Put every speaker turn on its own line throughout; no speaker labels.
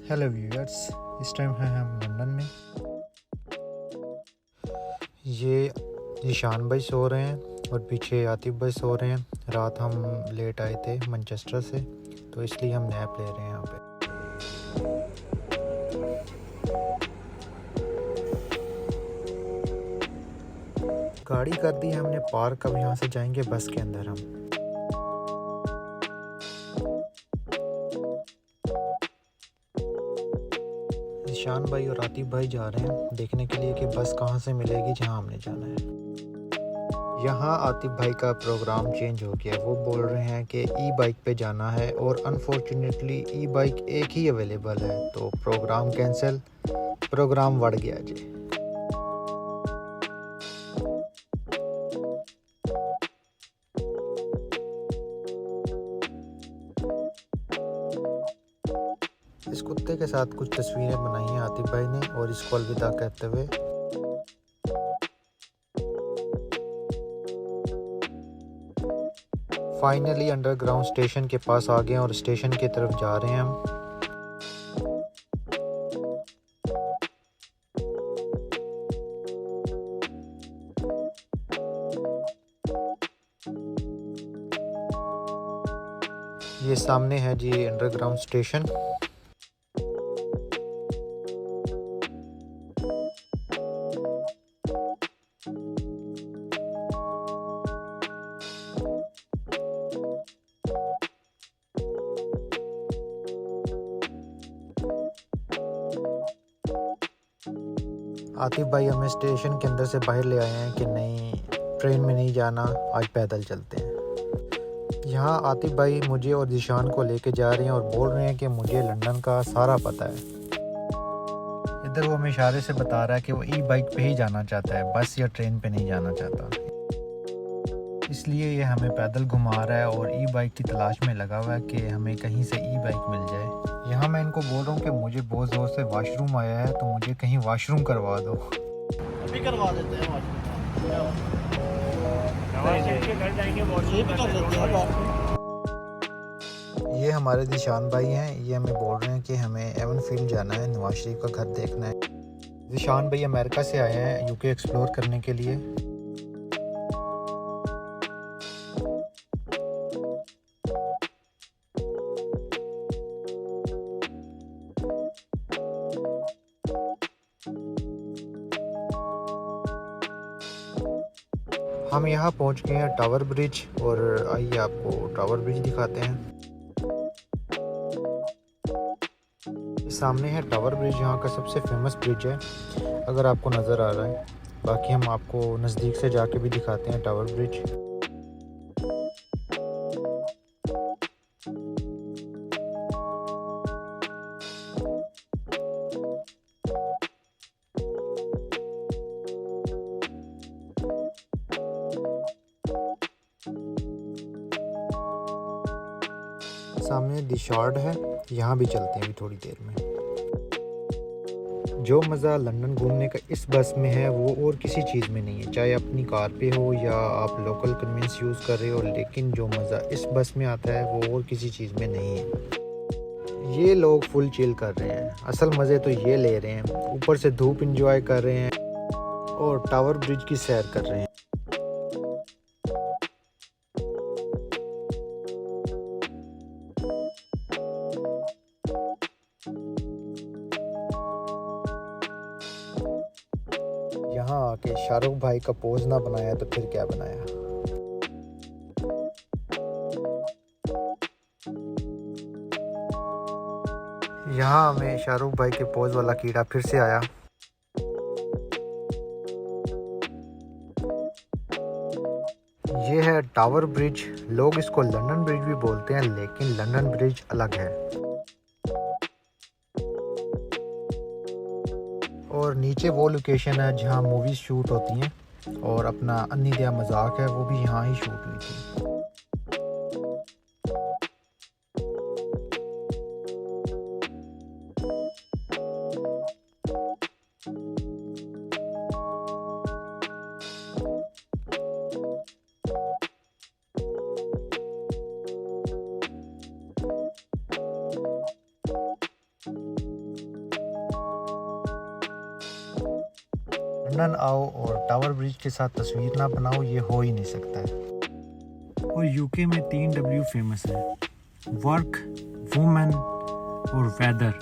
Hello viewers, इस time है हम लंदन में। ये निशान भाई सो रहे हैं और पीछे आतिफ भाई सो रहे हैं। रात हम लेट आए थे मैनचेस्टर से, तो इसलिए हम नैप ले रहे हैं यहाँ पे। गाड़ी कर दी है हमने पार्क, अब यहाँ से जाएंगे बस के अंदर हम। निशान भाई और आतिफ भाई जा रहे हैं देखने के लिए कि बस कहाँ से मिलेगी जहाँ हमने जाना है। यहाँ आतिफ भाई का प्रोग्राम चेंज हो गया। वो बोल रहे हैं कि ई बाइक पे जाना है और अनफॉर्चुनेटली ई बाइक एक ही अवेलेबल है, तो प्रोग्राम कैंसिल, प्रोग्राम बढ़ गया जी। इस कुत्ते के साथ कुछ तस्वीरें बनाई हैं आतिफ भाई ने और इसको अलविदा कहते हुए। फाइनली अंडरग्राउंड स्टेशन के पास आ गए और स्टेशन की तरफ जा रहे हैं हम। ये सामने है जी अंडरग्राउंड स्टेशन। आतिफ भाई हमें स्टेशन के अंदर से बाहर ले आए हैं कि नहीं, ट्रेन में नहीं जाना, आज पैदल चलते हैं। यहाँ आतिफ भाई मुझे और जिशान को लेके जा रहे हैं और बोल रहे हैं कि मुझे लंदन का सारा पता है। इधर वो हमें इशारे से बता रहा है कि वो ई बाइक पे ही जाना चाहता है, बस या ट्रेन पे नहीं जाना चाहता, इसलिए ये हमें पैदल घुमा रहा है और ई बाइक की तलाश में लगा हुआ है कि हमें कहीं से ई बाइक मिल जाए। यहाँ मैं इनको बोल रहा हूँ कि मुझे बहुत ज़ोर से वॉशरूम आया है, तो मुझे कहीं वॉशरूम करवा दो।
अभी करवा देते हैं
ये हमारे दिशान भाई हैं, ये हमें बोल रहे हैं कि हमें एवन फील्ड जाना है, नवाज शरीफ का घर देखना है। दिशान भाई अमेरिका से आए हैं यूके एक्सप्लोर करने के लिए। हम यहाँ पहुँच गए हैं टावर ब्रिज, और आइए आपको टावर ब्रिज दिखाते हैं। सामने है टावर ब्रिज, यहाँ का सबसे फेमस ब्रिज है, अगर आपको नज़र आ रहा है। बाकी हम आपको नज़दीक से जाके भी दिखाते हैं टावर ब्रिज। सामने दी शार्ड है, यहाँ भी चलते हैं अभी थोड़ी देर में। जो मज़ा लंदन घूमने का इस बस में है वो और किसी चीज़ में नहीं है, चाहे अपनी कार पे हो या आप लोकल कन्वेंस यूज़ कर रहे हो, लेकिन जो मज़ा इस बस में आता है वो और किसी चीज़ में नहीं है। ये लोग फुल चिल कर रहे हैं, असल मज़े तो ये ले रहे हैं, ऊपर से धूप इंजॉय कर रहे हैं और टावर ब्रिज की सैर कर रहे हैं। यहाँ आके शाहरुख भाई का पोज ना बनाया तो फिर क्या बनाया। यहाँ हमें शाहरुख भाई के पोज वाला कीड़ा फिर से आया। ये है टावर ब्रिज, लोग इसको लंदन ब्रिज भी बोलते हैं, लेकिन लंदन ब्रिज अलग है। और नीचे वो लोकेशन है जहाँ मूवीज शूट होती हैं, और अपना अन्नी दिया मजाक है वो भी यहाँ ही शूट हुई थी। लंदन आओ और टावर ब्रिज के साथ तस्वीर ना बनाओ, ये हो ही नहीं सकता है। और यूके में 3 W फेमस है, वर्क, वुमेन और वेदर।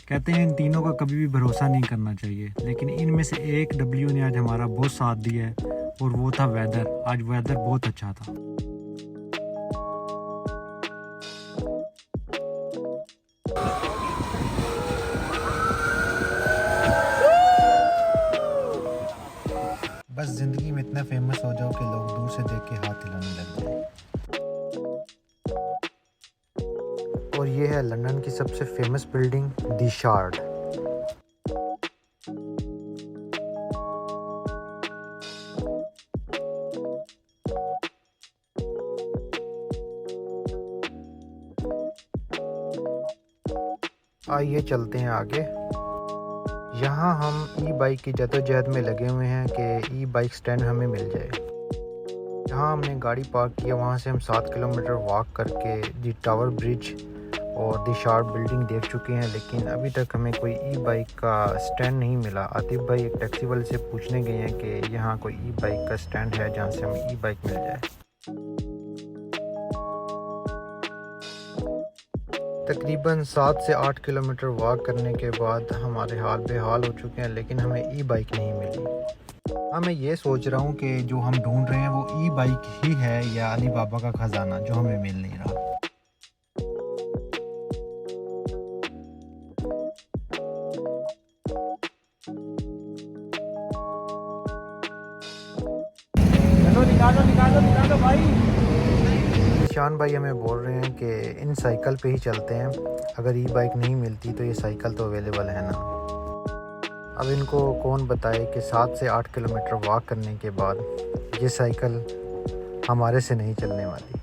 कहते हैं इन तीनों का कभी भी भरोसा नहीं करना चाहिए, लेकिन इनमें से एक W ने आज हमारा बहुत साथ दिया है और वो था वेदर। आज वेदर बहुत अच्छा था। बस ज़िंदगी में इतना फेमस हो जाओ कि लोग दूर से देख के हाथ हिलाने लग जाए। और ये है लंदन की सबसे फेमस बिल्डिंग, दी शार्ड। आइए चलते हैं आगे। यहाँ हम ई बाइक की जद्दोजहद में लगे हुए हैं कि ई बाइक स्टैंड हमें मिल जाए। जहाँ हमने गाड़ी पार्क किया वहाँ से हम 7 किलोमीटर वॉक करके दी टावर ब्रिज और दी शार्ड बिल्डिंग देख चुके हैं, लेकिन अभी तक हमें कोई ई बाइक का स्टैंड नहीं मिला। आतिफ भाई एक टैक्सी वाले से पूछने गए हैं कि यहाँ कोई ई बाइक का स्टैंड है जहाँ से हमें ई बाइक मिल जाए। तकरीबन 7 से 8 किलोमीटर वॉक करने के बाद हमारे हाल बेहाल हो चुके हैं, लेकिन हमें ई बाइक नहीं मिली। हाँ, मैं ये सोच रहा हूँ कि जो हम ढूंढ रहे हैं वो ई बाइक ही है या अली बाबा का ख़जाना जो हमें मिल नहीं रहा।
निकालो भाई।
निशान भाई हमें बोल रहे हैं कि इन साइकिल पे ही चलते हैं, अगर ई बाइक नहीं मिलती तो ये साइकिल तो अवेलेबल है ना। अब इनको कौन बताए कि 7 से 8 किलोमीटर वॉक करने के बाद ये साइकिल हमारे से नहीं चलने वाली।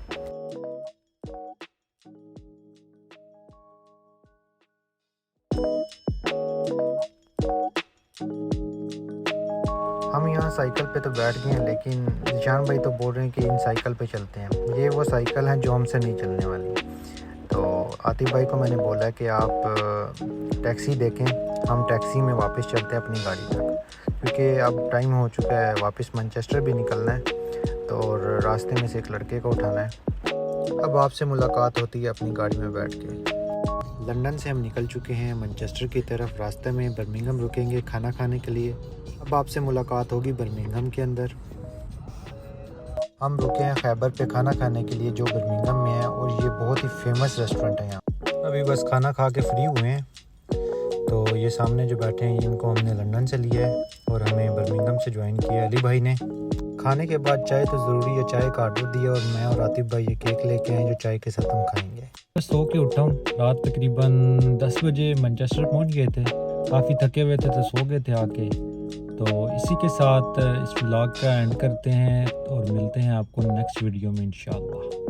हम यहाँ साइकिल पे तो बैठ गए हैं, लेकिन निशान भाई तो बोल रहे हैं कि इन साइकिल पे चलते हैं। ये वो साइकिल हैं जो हमसे नहीं चलने वाली। तो आतिफ भाई को मैंने बोला कि आप टैक्सी देखें, हम टैक्सी में वापस चलते हैं अपनी गाड़ी तक, क्योंकि अब टाइम हो चुका है, वापस मैनचेस्टर भी निकलना है तो और रास्ते में से एक लड़के को उठाना है। अब आपसे मुलाकात होती है अपनी गाड़ी में बैठ के। लंदन से हम निकल चुके हैं मैनचेस्टर की तरफ। रास्ते में बर्मिंघम रुकेंगे खाना खाने के लिए। अब आपसे मुलाकात होगी बर्मिंघम के अंदर। हम रुके हैं खैबर पे खाना खाने के लिए जो बर्मिंघम में है, और ये बहुत ही फेमस रेस्टोरेंट है यहाँ। अभी बस खाना खा के फ्री हुए हैं। तो ये सामने जो बैठे हैं इनको हमने लंदन से लिया है और हमें बर्मिंघम से ज्वाइन किया अली भाई ने। खाने के बाद चाय तो ज़रूरी है, चाय का ऑर्डर दिया और मैं और आतिफ भाई ये केक लेके आए जो चाय के साथ हम खाएंगे।
सो के उठा हूँ, रात तकरीबन 10 बजे मैनचेस्टर पहुँच गए थे। काफ़ी थके हुए थे तो सो गए थे आके। तो इसी के साथ इस व्लॉग का एंड करते हैं और मिलते हैं आपको नेक्स्ट वीडियो में इंशाल्लाह।